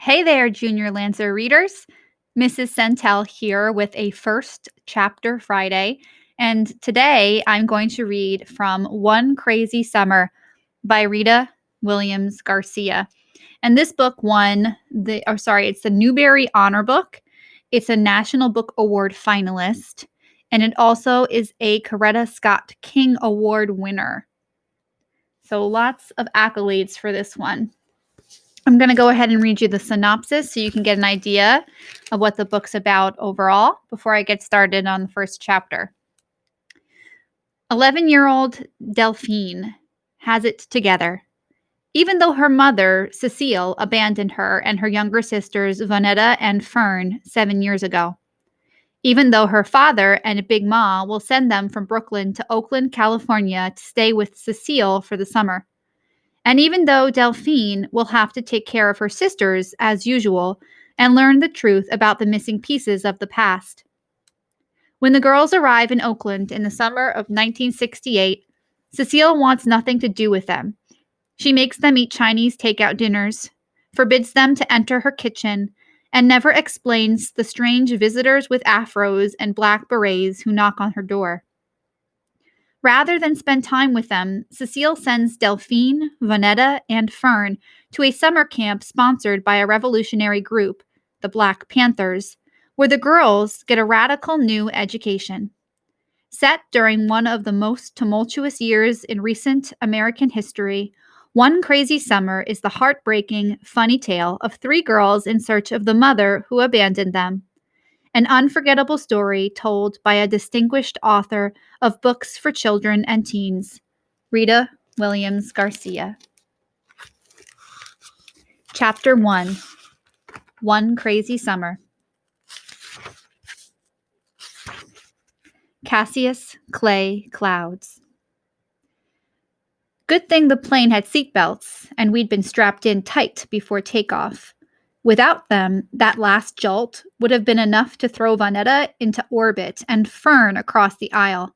Hey there, Junior Lancer readers. Mrs. Sental here with a first chapter Friday. And today I'm going to read from One Crazy Summer by Rita Williams-Garcia. And this book it's the Newbery Honor Book. It's a National Book Award finalist. And it also is a Coretta Scott King Award winner. So lots of accolades for this one. I'm going to go ahead and read you the synopsis so you can get an idea of what the book's about overall before I get started on the first chapter. 11-year-old Delphine has it together. Even though her mother, Cecile, abandoned her and her younger sisters, Vonetta and Fern, 7 years ago. Even though her father and Big Ma will send them from Brooklyn to Oakland, California to stay with Cecile for the summer. And even though Delphine will have to take care of her sisters, as usual, and learn the truth about the missing pieces of the past. When the girls arrive in Oakland in the summer of 1968, Cecile wants nothing to do with them. She makes them eat Chinese takeout dinners, forbids them to enter her kitchen, and never explains the strange visitors with afros and black berets who knock on her door. Rather than spend time with them, Cecile sends Delphine, Vonetta, and Fern to a summer camp sponsored by a revolutionary group, the Black Panthers, where the girls get a radical new education. Set during one of the most tumultuous years in recent American history, One Crazy Summer is the heartbreaking, funny tale of three girls in search of the mother who abandoned them. An unforgettable story told by a distinguished author of books for children and teens, Rita Williams-Garcia. Chapter 1, One Crazy Summer. Cassius Clay Clouds. Good thing the plane had seatbelts and we'd been strapped in tight before takeoff. Without them, that last jolt would have been enough to throw Vonetta into orbit and Fern across the aisle.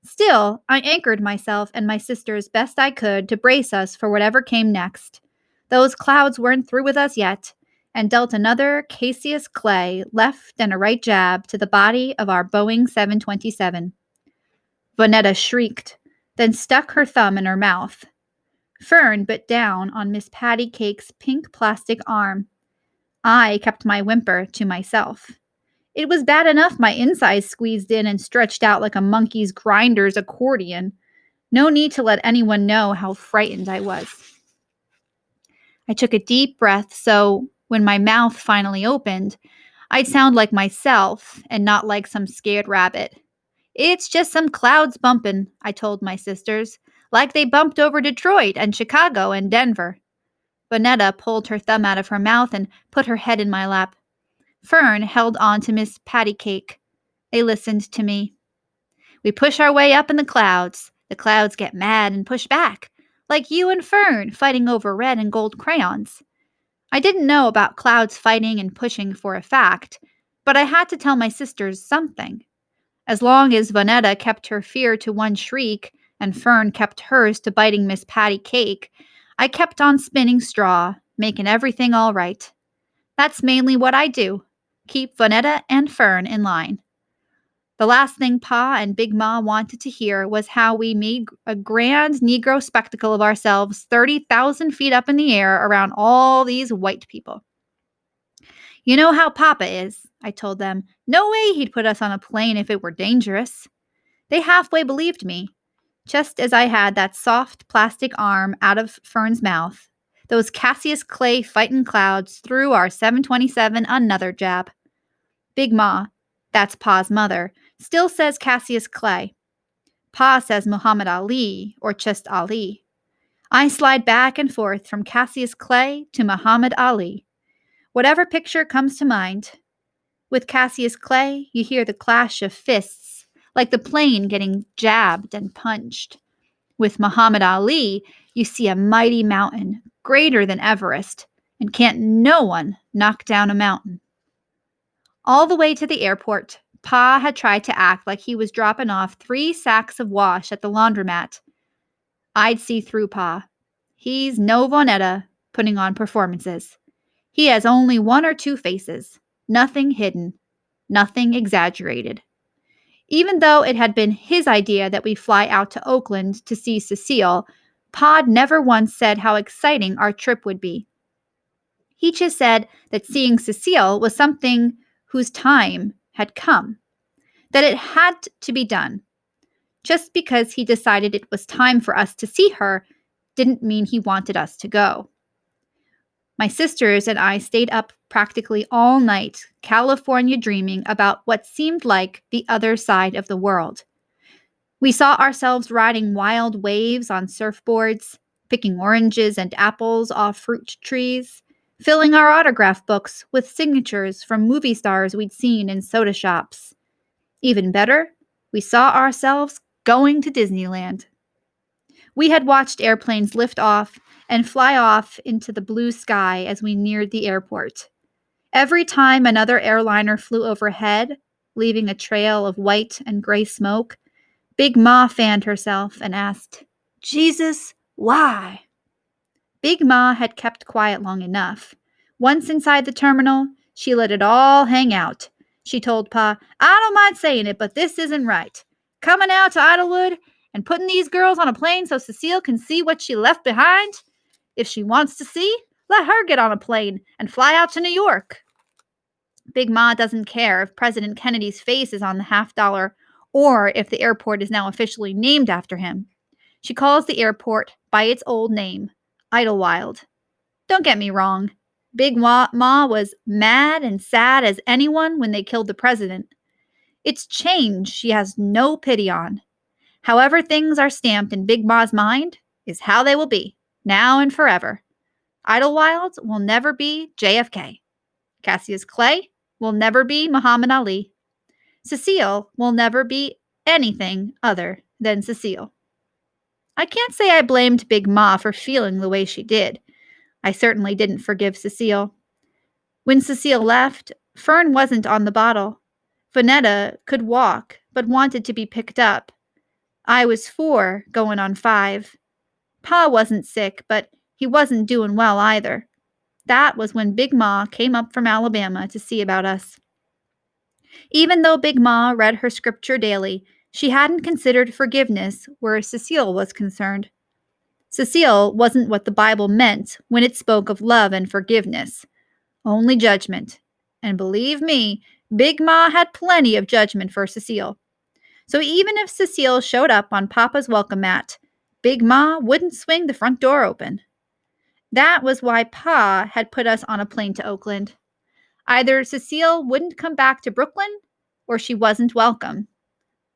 Still, I anchored myself and my sisters best I could to brace us for whatever came next. Those clouds weren't through with us yet, and dealt another Cassius Clay left and a right jab to the body of our Boeing 727. Vonetta shrieked, then stuck her thumb in her mouth. Fern bit down on Miss Patty Cake's pink plastic arm. I kept my whimper to myself. It was bad enough my insides squeezed in and stretched out like a monkey's grinder's accordion. No need to let anyone know how frightened I was. I took a deep breath so, when my mouth finally opened, I'd sound like myself and not like some scared rabbit. It's just some clouds bumpin', I told my sisters, like they bumped over Detroit and Chicago and Denver. Vonetta pulled her thumb out of her mouth and put her head in my lap. Fern held on to Miss Patty Cake. They listened to me. We push our way up in the clouds. The clouds get mad and push back, like you and Fern fighting over red and gold crayons. I didn't know about clouds fighting and pushing for a fact, but I had to tell my sisters something. As long as Vonetta kept her fear to one shriek and Fern kept hers to biting Miss Patty Cake, I kept on spinning straw, making everything all right. That's mainly what I do, keep Vonetta and Fern in line. The last thing Pa and Big Ma wanted to hear was how we made a grand Negro spectacle of ourselves 30,000 feet up in the air around all these white people. You know how Papa is, I told them. No way he'd put us on a plane if it were dangerous. They halfway believed me. Just as I had that soft plastic arm out of Fern's mouth, those Cassius Clay fightin' clouds threw our 727 another jab. Big Ma, that's Pa's mother, still says Cassius Clay. Pa says Muhammad Ali, or just Ali. I slide back and forth from Cassius Clay to Muhammad Ali. Whatever picture comes to mind. With Cassius Clay, you hear the clash of fists, like the plane getting jabbed and punched. With Muhammad Ali, you see a mighty mountain, greater than Everest, and can't no one knock down a mountain. All the way to the airport, Pa had tried to act like he was dropping off 3 sacks of wash at the laundromat. I'd see through Pa. He's no Vonetta putting on performances. He has only one or two faces, nothing hidden, nothing exaggerated. Even though it had been his idea that we fly out to Oakland to see Cecile, Pod never once said how exciting our trip would be. He just said that seeing Cecile was something whose time had come, that it had to be done. Just because he decided it was time for us to see her didn't mean he wanted us to go. My sisters and I stayed up practically all night, California dreaming about what seemed like the other side of the world. We saw ourselves riding wild waves on surfboards, picking oranges and apples off fruit trees, filling our autograph books with signatures from movie stars we'd seen in soda shops. Even better, we saw ourselves going to Disneyland. We had watched airplanes lift off and fly off into the blue sky as we neared the airport. Every time another airliner flew overhead, leaving a trail of white and gray smoke, Big Ma fanned herself and asked, "Jesus, why?" Big Ma had kept quiet long enough. Once inside the terminal, she let it all hang out. She told Pa, "I don't mind saying it, but this isn't right. Coming out to Idlewood and putting these girls on a plane so Cecile can see what she left behind. If she wants to see, let her get on a plane and fly out to New York." Big Ma doesn't care if President Kennedy's face is on the $50 or if the airport is now officially named after him. She calls the airport by its old name, Idlewild. Don't get me wrong. Big Ma was mad and sad as anyone when they killed the president. It's change she has no pity on. However things are stamped in Big Ma's mind is how they will be, now and forever. Idlewild will never be JFK. Cassius Clay will never be Muhammad Ali. Cecile will never be anything other than Cecile. I can't say I blamed Big Ma for feeling the way she did. I certainly didn't forgive Cecile. When Cecile left, Fern wasn't on the bottle. Vanetta could walk, but wanted to be picked up. I was 4, going on 5. Pa wasn't sick, but he wasn't doing well either. That was when Big Ma came up from Alabama to see about us. Even though Big Ma read her scripture daily, she hadn't considered forgiveness where Cecile was concerned. Cecile wasn't what the Bible meant when it spoke of love and forgiveness, only judgment. And believe me, Big Ma had plenty of judgment for Cecile. So even if Cecile showed up on Papa's welcome mat, Big Ma wouldn't swing the front door open. That was why Pa had put us on a plane to Oakland. Either Cecile wouldn't come back to Brooklyn, or she wasn't welcome.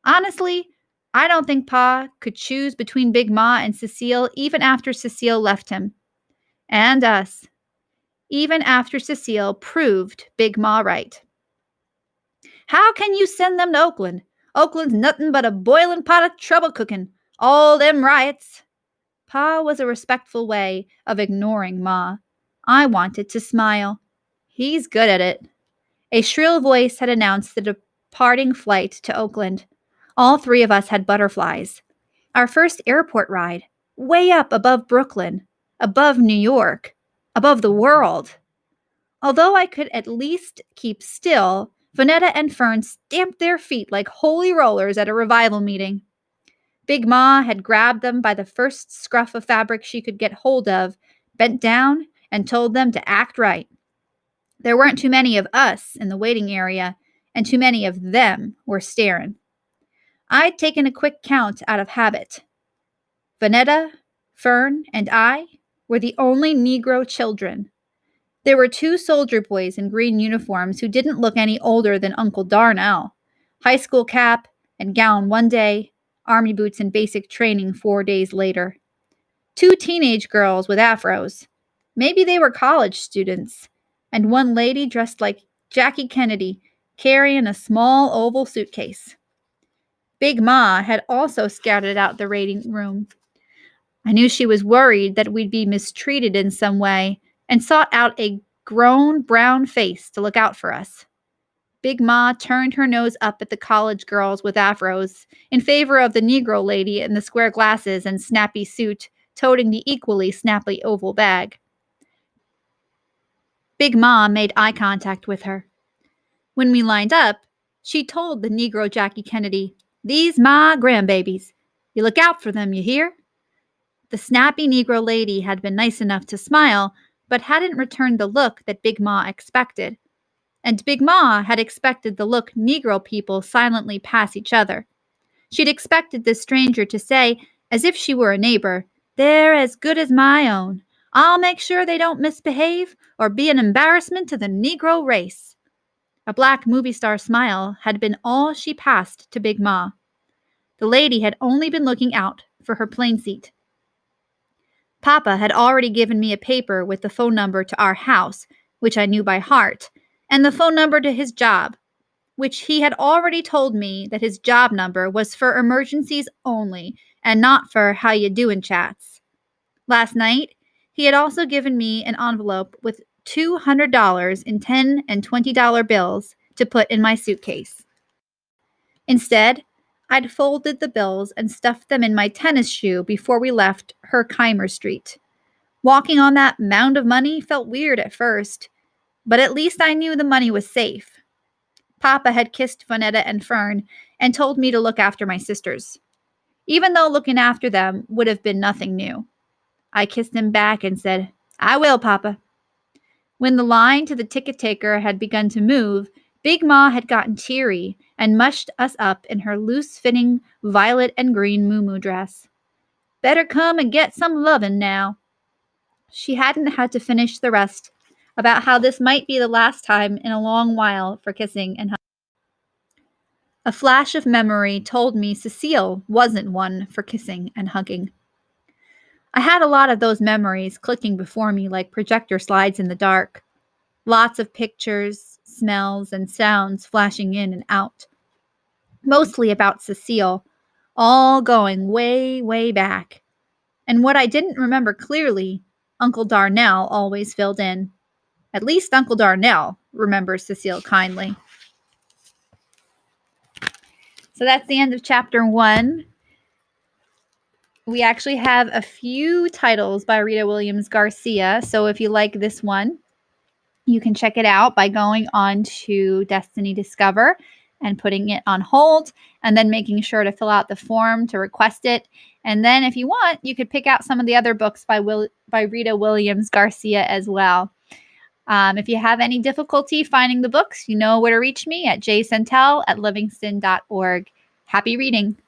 Honestly, I don't think Pa could choose between Big Ma and Cecile even after Cecile left him. And us. Even after Cecile proved Big Ma right. "How can you send them to Oakland? Oakland's nothing but a boiling pot of trouble cooking. All them riots." Pa was a respectful way of ignoring Ma. I wanted to smile. He's good at it. A shrill voice had announced the departing flight to Oakland. All 3 of us had butterflies. Our first airport ride, way up above Brooklyn, above New York, above the world. Although I could at least keep still, Vanetta and Fern stamped their feet like holy rollers at a revival meeting. Big Ma had grabbed them by the first scruff of fabric she could get hold of, bent down, and told them to act right. There weren't too many of us in the waiting area, and too many of them were staring. I'd taken a quick count out of habit. Vanetta, Fern, and I were the only Negro children. There were 2 soldier boys in green uniforms who didn't look any older than Uncle Darnell. High school cap and gown one day, army boots and basic training 4 days later. 2 teenage girls with afros. Maybe they were college students. And one lady dressed like Jackie Kennedy, carrying a small oval suitcase. Big Ma had also scouted out the waiting room. I knew she was worried that we'd be mistreated in some way and sought out a grown brown face to look out for us. Big Ma turned her nose up at the college girls with afros in favor of the Negro lady in the square glasses and snappy suit, toting the equally snappy oval bag. Big Ma made eye contact with her. When we lined up, she told the Negro Jackie Kennedy, "These my grandbabies. You look out for them, you hear?" The snappy Negro lady had been nice enough to smile, but hadn't returned the look that Big Ma expected. And Big Ma had expected the look Negro people silently pass each other. She'd expected this stranger to say, as if she were a neighbor, "They're as good as my own. I'll make sure they don't misbehave or be an embarrassment to the Negro race." A black movie star smile had been all she passed to Big Ma. The lady had only been looking out for her plane seat. Papa had already given me a paper with the phone number to our house, which I knew by heart, and the phone number to his job, which he had already told me that his job number was for emergencies only and not for how you doin' chats. Last night, he had also given me an envelope with $200 in $10 and $20 bills to put in my suitcase. Instead, I'd folded the bills and stuffed them in my tennis shoe before we left Herkimer Street. Walking on that mound of money felt weird at first, but at least I knew the money was safe. Papa had kissed Vonetta and Fern and told me to look after my sisters, even though looking after them would have been nothing new. I kissed him back and said, "I will, Papa." When the line to the ticket taker had begun to move, Big Ma had gotten teary and mushed us up in her loose-fitting violet and green muumuu dress. "Better come and get some lovin' now." She hadn't had to finish the rest about how this might be the last time in a long while for kissing and hugging. A flash of memory told me Cecile wasn't one for kissing and hugging. I had a lot of those memories clicking before me like projector slides in the dark. Lots of pictures, smells, and sounds flashing in and out. Mostly about Cecile, all going way, way back. And what I didn't remember clearly, Uncle Darnell always filled in. At least Uncle Darnell remembers Cecile kindly. So that's the end of chapter 1. We actually have a few titles by Rita Williams-Garcia. So if you like this one, you can check it out by going on to Destiny Discover and putting it on hold and then making sure to fill out the form to request it. And then if you want, you could pick out some of the other books by Rita Williams-Garcia as well. If you have any difficulty finding the books, you know where to reach me at jsental@livingston.org. Happy reading.